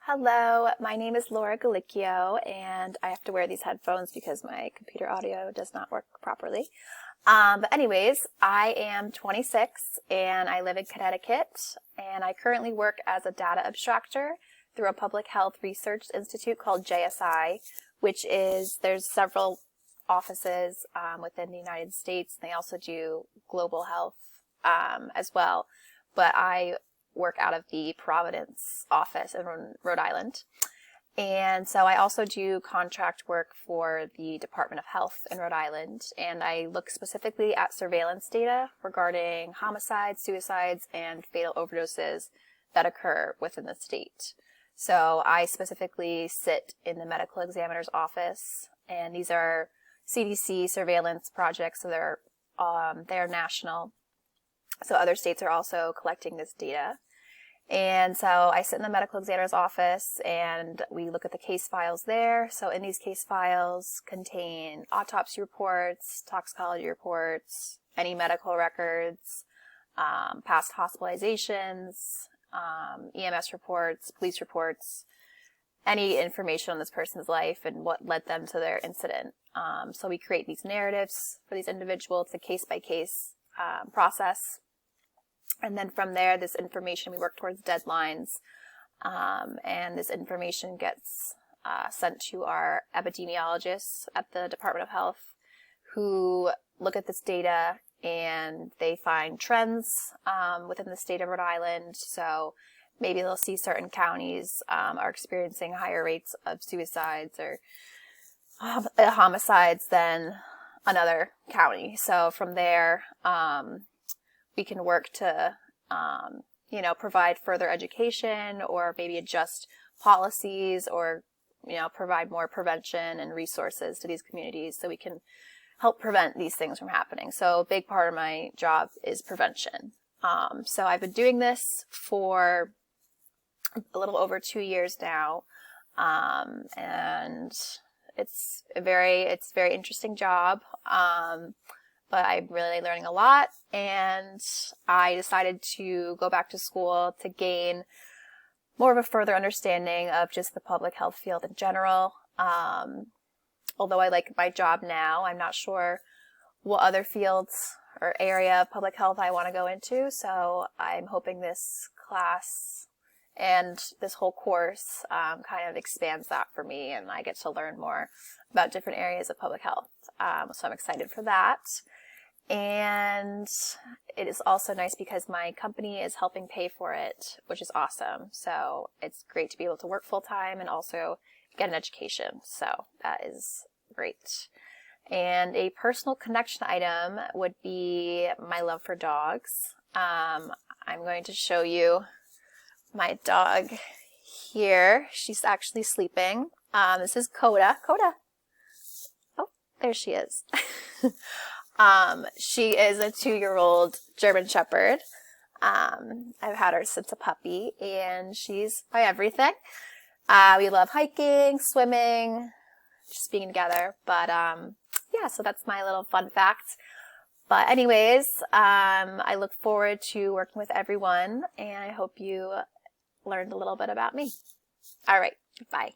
Hello, my name is Laura Galicchio, and I have to wear these headphones because my computer audio does not work properly. But anyways, I am 26 and I live in Connecticut, and I currently work as a data abstractor through a public health research institute called JSI, there's several offices within the United States. They also do global health as well, but I work out of the Providence office in Rhode Island. And so I also do contract work for the Department of Health in Rhode Island, and I look specifically at surveillance data regarding homicides, suicides, and fatal overdoses that occur within the state. So I specifically sit in the medical examiner's office, and these are CDC surveillance projects, so they're national. So other states are also collecting this data. And so I sit in the medical examiner's office and we look at the case files there. So in these case files contain autopsy reports, toxicology reports, any medical records, past hospitalizations, EMS reports, police reports, any information on this person's life and what led them to their incident. So we create these narratives for these individuals. It's a case-by-case process. And then from there, this information, we work towards deadlines, and this information gets sent to our epidemiologists at the Department of Health, who look at this data and they find trends within the state of Rhode Island. So maybe they'll see certain counties are experiencing higher rates of suicides or homicides than another county. So from there, we can work to, provide further education or maybe adjust policies or, provide more prevention and resources to these communities so we can help prevent these things from happening. So a big part of my job is prevention. So I've been doing this for a little over 2 years now, and it's a very interesting job. But I'm really learning a lot, and I decided to go back to school to gain more of a further understanding of just the public health field in general. Although I like my job now, I'm not sure what other fields or area of public health I want to go into, so I'm hoping this class and this whole course kind of expands that for me, and I get to learn more about different areas of public health. So I'm excited for that. And it is also nice because my company is helping pay for it, which is awesome. So it's great to be able to work full time and also get an education. So that is great. And a personal connection item would be my love for dogs. I'm going to show you my dog here. She's actually sleeping. This is Coda. Coda. Oh, there she is. She is a 2-year-old German Shepherd. I've had her since a puppy, and she's my everything. We love hiking, swimming, just being together. But, so that's my little fun fact. But anyways, I look forward to working with everyone, and I hope you learned a little bit about me. All right, bye.